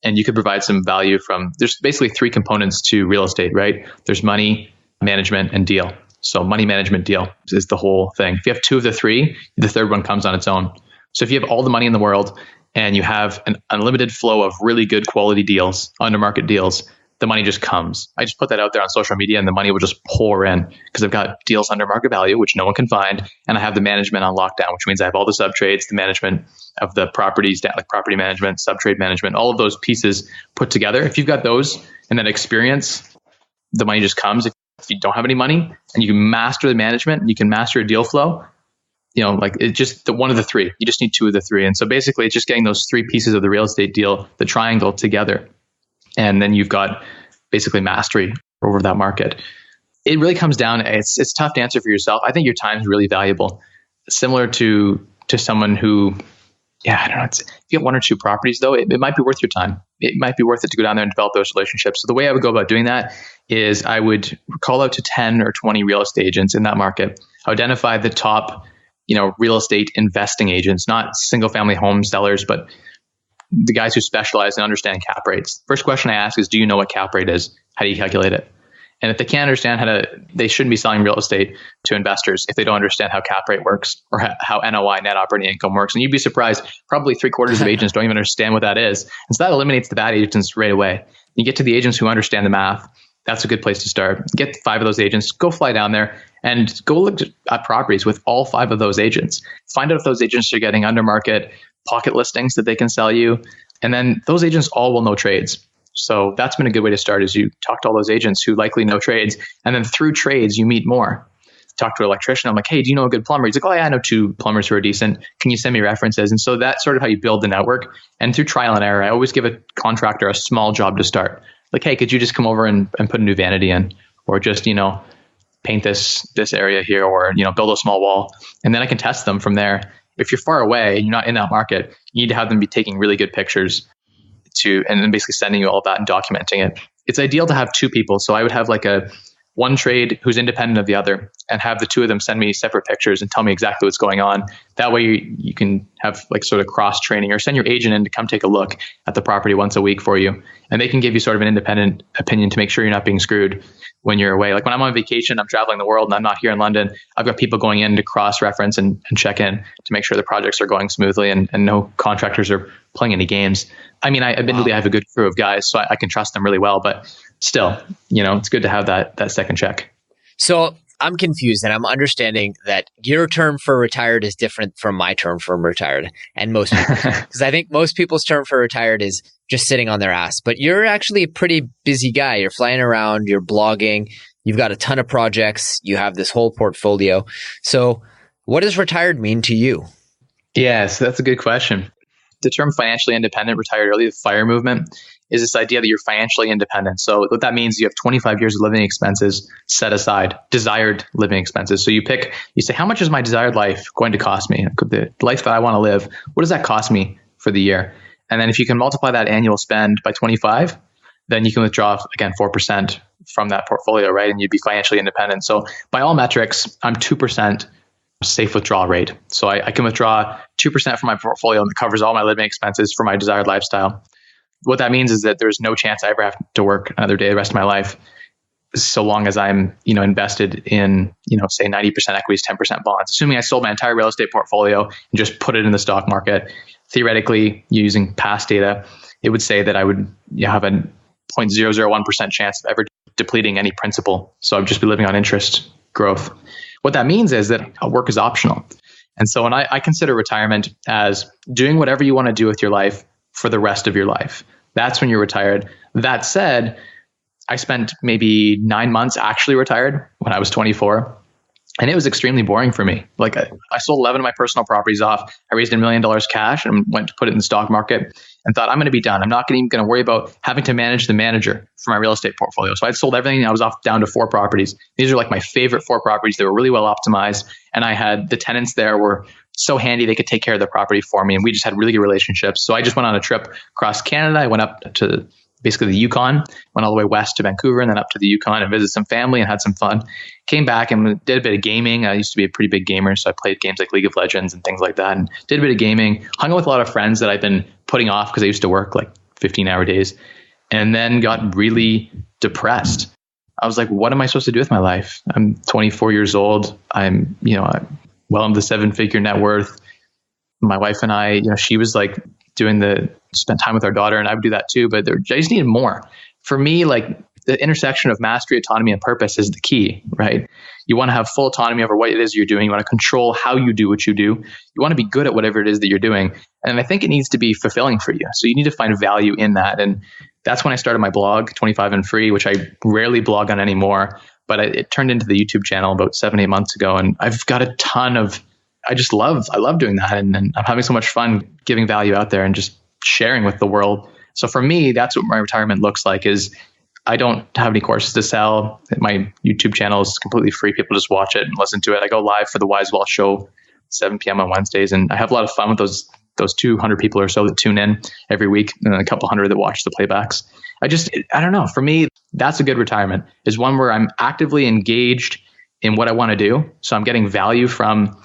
C: And you could provide some value there's basically three components to real estate, right? There's money, management, and deal. So money, management, deal is the whole thing. If you have two of the three, the third one comes on its own. So if you have all the money in the world and you have an unlimited flow of really good quality deals, under market deals, the money just comes. I just put that out there on social media and the money will just pour in because I've got deals under market value, which no one can find. And I have the management on lockdown, which means I have all the subtrades, the management of the properties, like property management, subtrade management, all of those pieces put together. If you've got those and that experience, the money just comes. If you don't have any money and you can master the management, and you can master a deal flow, it's just the one of the three. You just need two of the three. And so basically it's just getting those three pieces of the real estate deal, the triangle together. And then you've got basically mastery over that market. It really comes down, it's tough to answer for yourself. I think your time is really valuable. Similar to someone who, I don't know, if you have one or two properties though, it might be worth your time. It might be worth it to go down there and develop those relationships. So the way I would go about doing that is I would call out to 10 or 20 real estate agents in that market, identify the top real estate investing agents, not single family home sellers, but the guys who specialize and understand cap rates. First question I ask is, do you know what cap rate is? How do you calculate it? And if they can't understand they shouldn't be selling real estate to investors if they don't understand how cap rate works or how NOI, net operating income, works. And you'd be surprised, probably 3/4 of agents don't even understand what that is. And so that eliminates the bad agents right away. You get to the agents who understand the math. That's a good place to start. Get 5 of those agents, go fly down there and go look at properties with all 5 of those agents. Find out if those agents are getting under market pocket listings that they can sell you. And then those agents all will know trades. So that's been a good way to start, is you talk to all those agents who likely know trades. And then through trades, you meet more. Talk to an electrician. I'm like, hey, do you know a good plumber? He's like, oh yeah, I know 2 plumbers who are decent. Can you send me references? And so that's sort of how you build the network. And through trial and error, I always give a contractor a small job to start. Like, hey, could you just come over and put a new vanity in? Or just, paint this area here, or, build a small wall. And then I can test them from there. If you're far away and you're not in that market, you need to have them be taking really good pictures and then basically sending you all of that and documenting it. It's ideal to have 2 people. So I would have like one trade who's independent of the other, and have the 2 of them send me separate pictures and tell me exactly what's going on. That way you can have like sort of cross training, or send your agent in to come take a look at the property once a week for you. And they can give you sort of an independent opinion to make sure you're not being screwed when you're away. Like when I'm on vacation, I'm traveling the world and I'm not here in London, I've got people going in to cross reference and check in to make sure the projects are going smoothly and no contractors are playing any games. I mean, I admittedly I have a good crew of guys, so I can trust them really well, but still, it's good to have that second check.
B: So I'm confused, and I'm understanding that your term for retired is different from my term for retired, and most people, because I think most people's term for retired is just sitting on their ass. But you're actually a pretty busy guy. You're flying around, you're blogging, you've got a ton of projects, you have this whole portfolio. So what does retired mean to you?
C: Yes, that's a good question. The term financially independent, retired early, the FIRE movement, is this idea that you're financially independent. So what that means is you have 25 years of living expenses set aside, desired living expenses. So you say, how much is my desired life going to cost me? The life that I want to live, what does that cost me for the year? And then if you can multiply that annual spend by 25, then you can withdraw, again, 4% from that portfolio, right? And you'd be financially independent. So by all metrics, I'm 2% safe withdrawal rate. So I can withdraw 2% from my portfolio and it covers all my living expenses for my desired lifestyle. What that means is that there's no chance I ever have to work another day the rest of my life, so long as I'm, invested in, say 90% equities, 10% bonds. Assuming I sold my entire real estate portfolio and just put it in the stock market, theoretically, using past data, it would say that I would have a 0.001% chance of ever depleting any principal. So I'd just be living on interest growth. What that means is that work is optional. And so when I consider retirement as doing whatever you want to do with your life for the rest of your life, that's when you're retired. That said, I spent maybe 9 months actually retired when I was 24. And it was extremely boring for me. Like I sold 11 of my personal properties off. I raised $1 million cash and went to put it in the stock market and thought, I'm going to be done. I'm not even going to worry about having to manage the manager for my real estate portfolio. So I'd sold everything. And I was off down to 4 properties. These are like my favorite 4 properties. They were really well optimized. And I had the tenants there were so handy. They could take care of the property for me. And we just had really good relationships. So I just went on a trip across Canada. I went up to basically the Yukon, went all the way west to Vancouver and then up to the Yukon and visited some family and had some fun. Came back and did a bit of gaming. I used to be a pretty big gamer, so I played games like League of Legends and things like that and did a bit of gaming, hung out with a lot of friends that I've been putting off because I used to work like 15-hour days, and then got really depressed. I was like, what am I supposed to do with my life? I'm 24 years old. I'm well into the 7-figure net worth. My wife and I, she was like spent time with our daughter, and I would do that too, but I just needed more. For me, like the intersection of mastery, autonomy, and purpose is the key, right? You want to have full autonomy over what it is you're doing. You want to control how you do what you do. You want to be good at whatever it is that you're doing. And I think it needs to be fulfilling for you. So you need to find value in that. And that's when I started my blog, 25 and Free, which I rarely blog on anymore, but it turned into the YouTube channel about 7-8 months ago. And I've got a ton of, I love doing that. And I'm having so much fun giving value out there and just sharing with the world. So for me, that's what my retirement looks like. Is I don't have any courses to sell. My YouTube channel is completely free. People just watch it and listen to it. I go live for the Wise Wealth Show, 7 p.m. on Wednesdays. And I have a lot of fun with those 200 people or so that tune in every week and a couple hundred that watch the playbacks. I don't know. For me, that's a good retirement, is one where I'm actively engaged in what I want to do. So I'm getting value from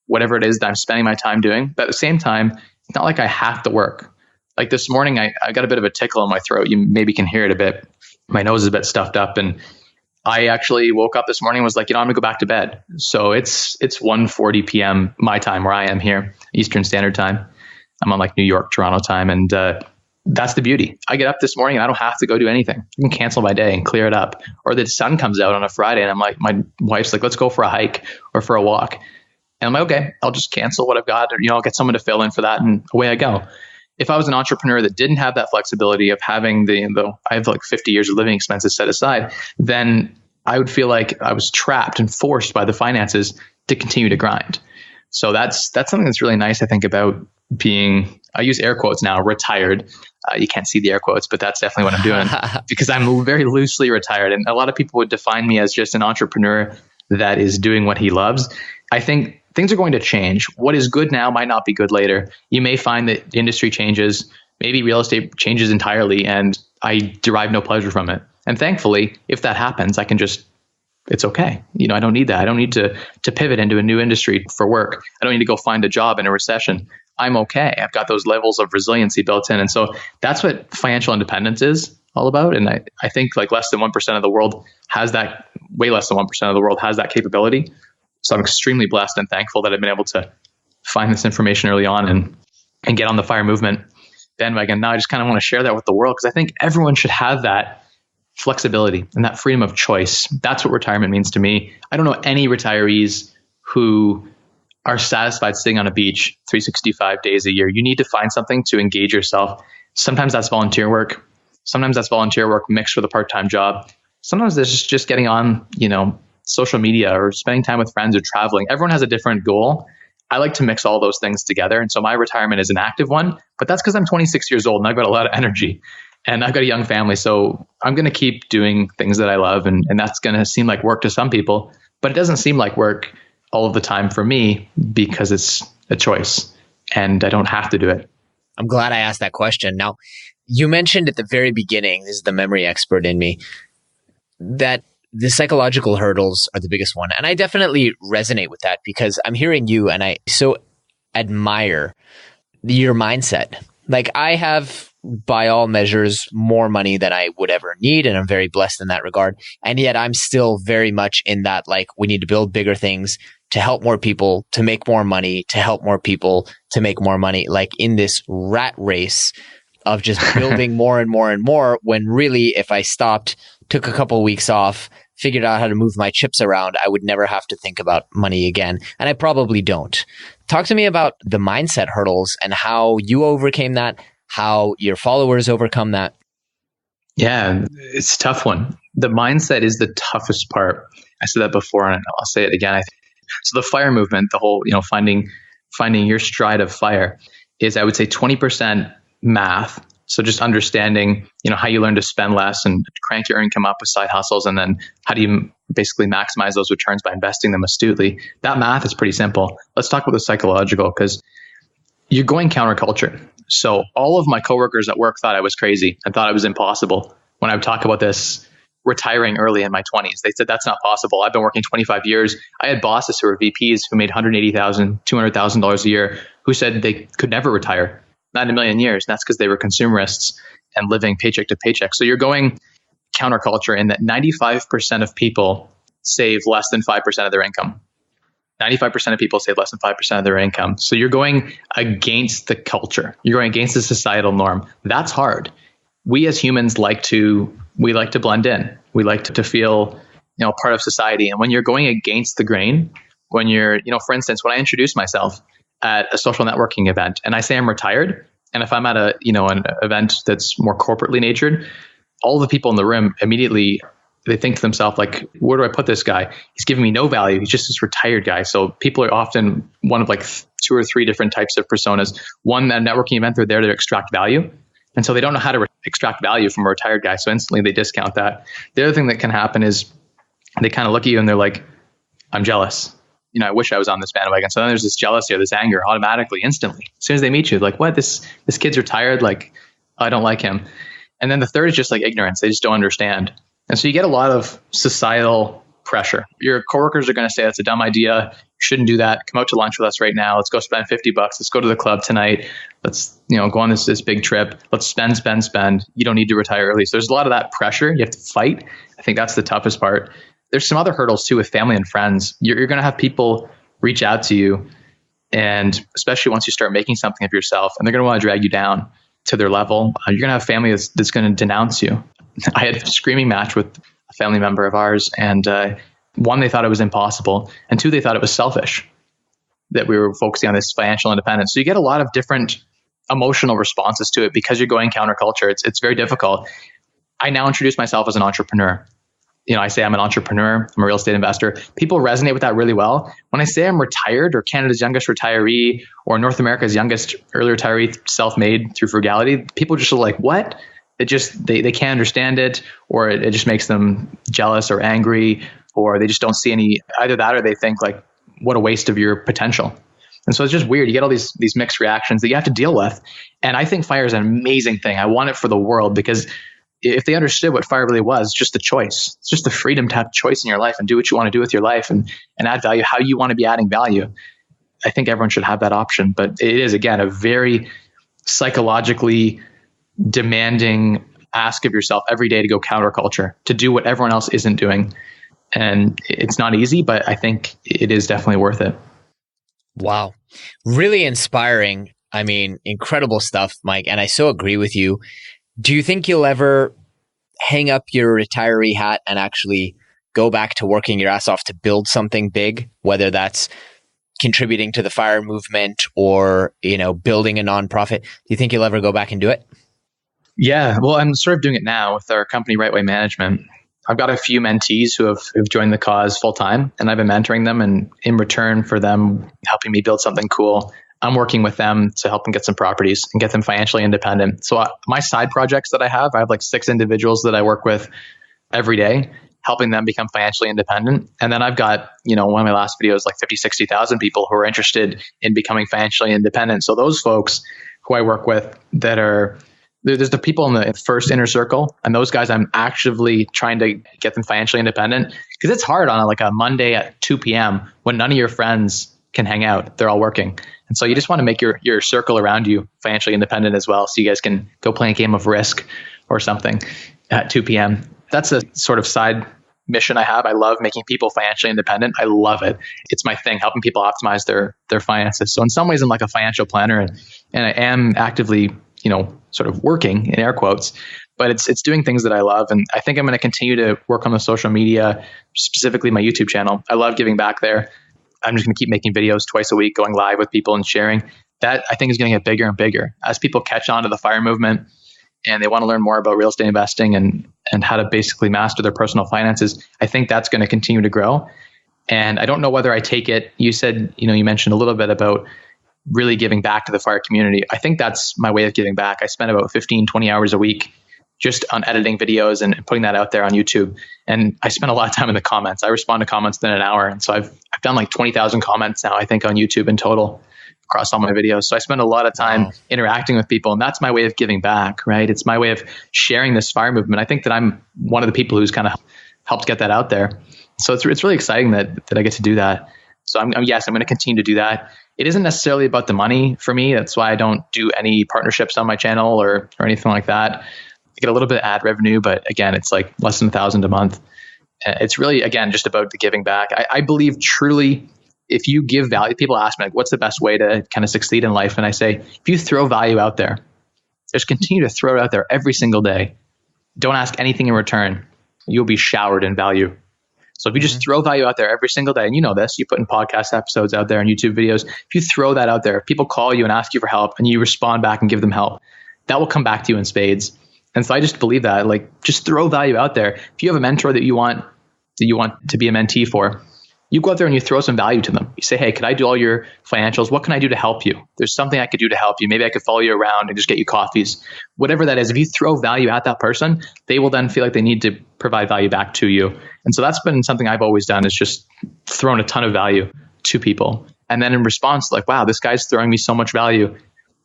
C: whatever it is that I'm spending my time doing. But at the same time, it's not like I have to work. Like this morning, I got a bit of a tickle in my throat. You maybe can hear it a bit. My nose is a bit stuffed up. And I actually woke up this morning and was like, I'm going to go back to bed. So it's 1:40 p.m. my time where I am here, Eastern Standard Time. I'm on like New York, Toronto time. And that's the beauty. I get up this morning and I don't have to go do anything. I can cancel my day and clear it up. Or the sun comes out on a Friday and I'm like, my wife's like, let's go for a hike or for a walk. And I'm like, okay, I'll just cancel what I've got. Or, I'll get someone to fill in for that and away I go. If I was an entrepreneur that didn't have that flexibility of having I have like 50 years of living expenses set aside, then I would feel like I was trapped and forced by the finances to continue to grind. So that's something that's really nice, I think, about being, I use air quotes now, retired. You can't see the air quotes, but that's definitely what I'm doing because I'm very loosely retired. And a lot of people would define me as just an entrepreneur that is doing what he loves. I think things are going to change. What is good now might not be good later. You may find that the industry changes, maybe real estate changes entirely, and I derive no pleasure from it. And thankfully, if that happens, it's okay. I don't need that. I don't need to pivot into a new industry for work. I don't need to go find a job in a recession. I'm okay. I've got those levels of resiliency built in. And so that's what financial independence is all about. And I think like less than 1% of the world has that, way less than 1% of the world has that capability. So I'm extremely blessed and thankful that I've been able to find this information early on and get on the FIRE movement bandwagon. Now I just kind of want to share that with the world because I think everyone should have that flexibility and that freedom of choice. That's what retirement means to me. I don't know any retirees who are satisfied sitting on a beach 365 days a year. You need to find something to engage yourself. Sometimes that's volunteer work. Sometimes that's volunteer work mixed with a part-time job. Sometimes there's just getting on, social media or spending time with friends or traveling. Everyone has a different goal. I like to mix all those things together. And so my retirement is an active one, but that's because I'm 26 years old and I've got a lot of energy and I've got a young family. So I'm going to keep doing things that I love. And that's going to seem like work to some people, but it doesn't seem like work all of the time for me because it's a choice and I don't have to do it.
B: I'm glad I asked that question. Now, you mentioned at the very beginning, this is the memory expert in me, that the psychological hurdles are the biggest one. And I definitely resonate with that because I'm hearing you and I so admire your mindset. Like I have, by all measures, more money than I would ever need. And I'm very blessed in that regard. And yet I'm still very much in that, like, we need to build bigger things to help more people, to make more money, to help more people, to make more money, like in this rat race of just building more and more and more, when really, if I stopped, took a couple of weeks off, figured out how to move my chips around, I would never have to think about money again. And I probably don't. Talk to me about the mindset hurdles and how you overcame that, how your followers overcome that.
C: Yeah, it's a tough one. The mindset is the toughest part. I said that before and I'll say it again. So the FIRE movement, the whole, finding your stride of FIRE is, I would say, 20% math. So just understanding, how you learn to spend less and crank your income up with side hustles. And then how do you basically maximize those returns by investing them astutely? That math is pretty simple. Let's talk about the psychological, because you're going counterculture. So all of my coworkers at work thought I was crazy and thought it was impossible when I would talk about this retiring early in my 20s. They said, that's not possible. I've been working 25 years. I had bosses who were VPs who made $180,000, $200,000 a year who said they could never retire. Not in a million years. And that's because they were consumerists and living paycheck to paycheck. So you're going counterculture in that 95% of people save less than 5% of their income. 95% of people save less than 5% of their income. So you're going against the culture. You're going against the societal norm. That's hard. We as humans like to blend in. We like to feel, part of society. And when you're going against the grain, when you're, for instance, when I introduce myself at a social networking event and I say I'm retired, and if I'm at an event that's more corporately natured, all the people in the room immediately, they think to themselves, like, where do I put this guy? He's giving me no value. He's just this retired guy. So people are often one of like 2 or 3 different types of personas. One, at a networking event, they're there to extract value. And so they don't know how to extract value from a retired guy. So instantly they discount that. The other thing that can happen is they kind of look at you and they're like, I'm jealous. I wish I was on this bandwagon. So then there's this jealousy or this anger automatically, instantly. As soon as they meet you, like, what? This kid's retired. Like, I don't like him. And then the third is just like ignorance. They just don't understand. And so you get a lot of societal pressure. Your coworkers are going to say, that's a dumb idea. You shouldn't do that. Come out to lunch with us right now. Let's go spend $50. Let's go to the club tonight. Let's, go on this big trip. Let's spend. You don't need to retire early. So there's a lot of that pressure you have to fight. I think that's the toughest part. There's some other hurdles too with family and friends. You're going to have people reach out to you, and especially once you start making something of yourself, and they're going to want to drag you down. to their level, you're going to have family that's going to denounce you. I had a screaming match with a family member of ours, and one, they thought it was impossible, and two, they thought it was selfish that we were focusing on this financial independence. So you get a lot of different emotional responses to it because you're going counterculture. It's very difficult. I now introduce myself as an entrepreneur. I say I'm an entrepreneur, I'm a real estate investor. People resonate with that really well. When I say I'm retired, or Canada's youngest retiree, or North America's youngest early retiree, self-made through frugality, people just are like, what? They can't understand it, or it just makes them jealous or angry, or they just don't see any, either that or they think like, what a waste of your potential. And so it's just weird. You get all these mixed reactions that you have to deal with. And I think FIRE is an amazing thing. I want it for the world, because if they understood what FIRE really was, just the choice. It's just the freedom to have choice in your life and do what you want to do with your life and add value, how you want to be adding value. I think everyone should have that option. But it is, again, a very psychologically demanding ask of yourself every day to go counterculture, to do what everyone else isn't doing. And it's not easy, but I think it is definitely worth it.
B: Wow. Really inspiring. I mean, incredible stuff, Mike. And I so agree with you. Do you think you'll ever hang up your retiree hat and actually go back to working your ass off to build something big, whether that's contributing to the FIRE movement or, building a nonprofit? Do you think you'll ever go back and do it?
C: Yeah, well, I'm sort of doing it now with our company, Right Way Management. I've got a few mentees who've joined the cause full time, and I've been mentoring them. And in return for them helping me build something cool, I'm working with them to help them get some properties and get them financially independent. So my side projects that I have like 6 individuals that I work with every day, helping them become financially independent. And then I've got, one of my last videos, like 50, 60,000 people who are interested in becoming financially independent. So those folks who I work with there's the people in the first inner circle, and those guys I'm actively trying to get them financially independent, because it's hard on a Monday at 2 p.m. when none of your friends can hang out. They're all working. And so you just want to make your circle around you financially independent as well, so you guys can go play a game of Risk or something at 2 p.m. That's a sort of side mission I have. I love making people financially independent. I love it. It's my thing, helping people optimize their finances. So in some ways I'm like a financial planner, and I am actively sort of working in air quotes, but it's doing things that I love. And I think I'm going to continue to work on the social media, specifically my YouTube channel. I love giving back there. I'm just going to keep making videos twice a week, going live with people and sharing. That I think is going to get bigger and bigger as people catch on to the FIRE movement and they want to learn more about real estate investing and how to basically master their personal finances. I think that's going to continue to grow. And I don't know whether I take it. You said, you mentioned a little bit about really giving back to the FIRE community. I think that's my way of giving back. I spend about 15, 20 hours a week just on editing videos and putting that out there on YouTube. And I spend a lot of time in the comments. I respond to comments within an hour. And so I've done like 20,000 comments now, I think, on YouTube in total across all my videos. So I spend a lot of time interacting with people, and that's my way of giving back, right? It's my way of sharing this FIRE movement. I think that I'm one of the people who's kind of helped get that out there. So it's really exciting that I get to do that. So I'm going to continue to do that. It isn't necessarily about the money for me. That's why I don't do any partnerships on my channel or anything like that. I get a little bit of ad revenue, but again, it's like less than $1,000 a month. It's really, again, just about the giving back. I believe truly, if you give value, people ask me, like, what's the best way to kind of succeed in life? And I say, if you throw value out there, just continue to throw it out there every single day. Don't ask anything in return. You'll be showered in value. So if you just throw value out there every single day, and you know this, you put in podcast episodes out there and YouTube videos, if you throw that out there, if people call you and ask you for help and you respond back and give them help, that will come back to you in spades. And so I just believe that, like, just throw value out there. If you have a mentor that you want to be a mentee for, you go out there and you throw some value to them. You say, hey, could I do all your financials? What can I do to help you? There's something I could do to help you. Maybe I could follow you around and just get you coffees. Whatever that is, if you throw value at that person, they will then feel like they need to provide value back to you. And so that's been something I've always done, is just thrown a ton of value to people. And then in response, like, wow, this guy's throwing me so much value.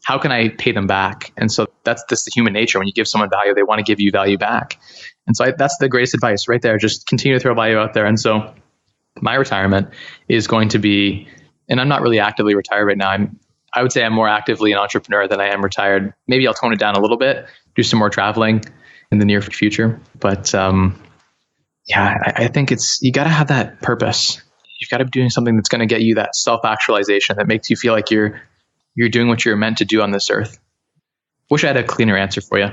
C: How can I pay them back? And so that's the human nature. When you give someone value, they want to give you value back. And so that's the greatest advice right there. Just continue to throw value out there. And so my retirement is going to be, and I'm not really actively retired right now. I would say I'm more actively an entrepreneur than I am retired. Maybe I'll tone it down a little bit, do some more traveling in the near future. But I think you got to have that purpose. You've got to be doing something that's going to get you that self-actualization, that makes you feel like you're doing what you're meant to do on this earth. Wish I had a cleaner answer for you.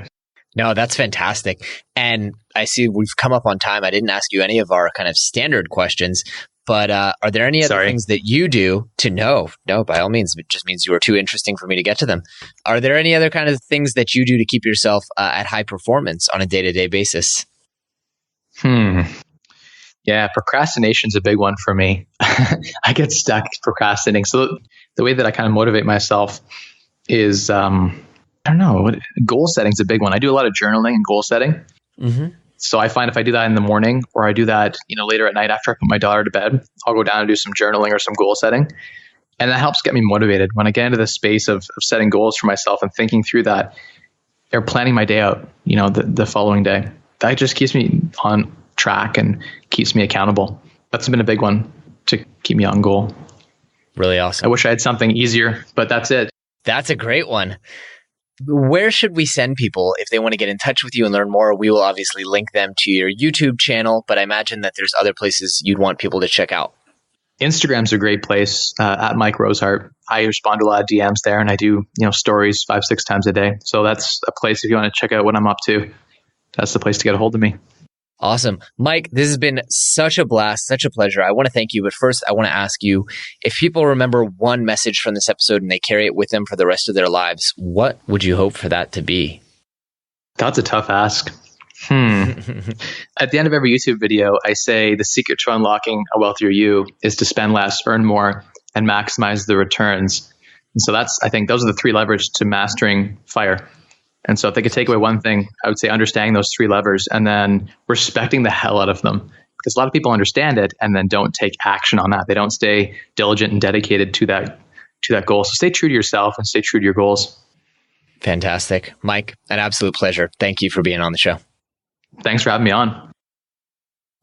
B: No, that's fantastic. And I see we've come up on time. I didn't ask you any of our kind of standard questions, but are there any other things that you do to know? No, by all means, it just means you are too interesting for me to get to them. Are there any other kind of things that you do to keep yourself at high performance on a day-to-day basis?
C: Yeah, procrastination's a big one for me. I get stuck procrastinating. So the way that I kind of motivate myself is, I don't know, goal setting is a big one. I do a lot of journaling and goal setting. Mm-hmm. So I find if I do that in the morning, or I do that, later at night after I put my daughter to bed, I'll go down and do some journaling or some goal setting. And that helps get me motivated. When I get into the space of setting goals for myself and thinking through that, or planning my day out, the following day, that just keeps me on track and keeps me accountable. That's been a big one to keep me on goal.
B: Really awesome.
C: I wish I had something easier, but that's it.
B: That's a great one. Where should we send people if they want to get in touch with you and learn more? We will obviously link them to your YouTube channel, but I imagine that there's other places you'd want people to check out.
C: Instagram's a great place, at Mike Rosehart. I respond to a lot of DMs there, and I do, stories 5-6 times a day. So that's a place if you want to check out what I'm up to. That's the place to get a hold of me.
B: Awesome. Mike, this has been such a blast, such a pleasure. I want to thank you. But first, I want to ask you, if people remember one message from this episode and they carry it with them for the rest of their lives, what would you hope for that to be?
C: That's a tough ask. At the end of every YouTube video, I say the secret to unlocking a wealthier you is to spend less, earn more, and maximize the returns. And so I think those are the 3 levers to mastering FIRE. And so if they could take away one thing, I would say understanding those 3 levers and then respecting the hell out of them. Because a lot of people understand it and then don't take action on that. They don't stay diligent and dedicated to that goal. So stay true to yourself and stay true to your goals.
B: Fantastic. Mike, an absolute pleasure. Thank you for being on the show.
C: Thanks for having me on.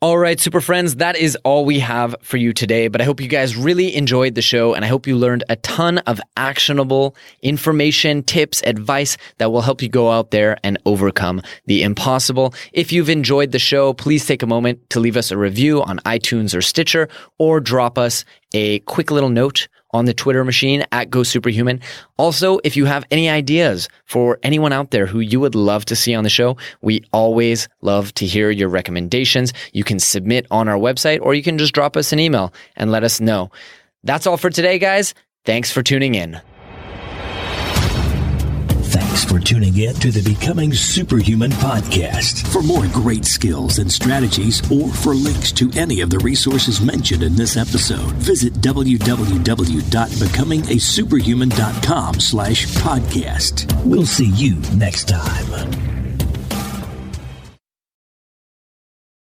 B: All right, super friends, that is all we have for you today. But I hope you guys really enjoyed the show, and I hope you learned a ton of actionable information, tips, advice that will help you go out there and overcome the impossible. If you've enjoyed the show, please take a moment to leave us a review on iTunes or Stitcher, or drop us a quick little note on the Twitter machine at GoSuperhuman. Also, if you have any ideas for anyone out there who you would love to see on the show, we always love to hear your recommendations. You can submit on our website, or you can just drop us an email and let us know. That's all for today, guys. Thanks for tuning in.
A: Thanks for tuning in to the Becoming Superhuman podcast. For more great skills and strategies, or for links to any of the resources mentioned in this episode, visit www.becomingasuperhuman.com/podcast. We'll see you next time.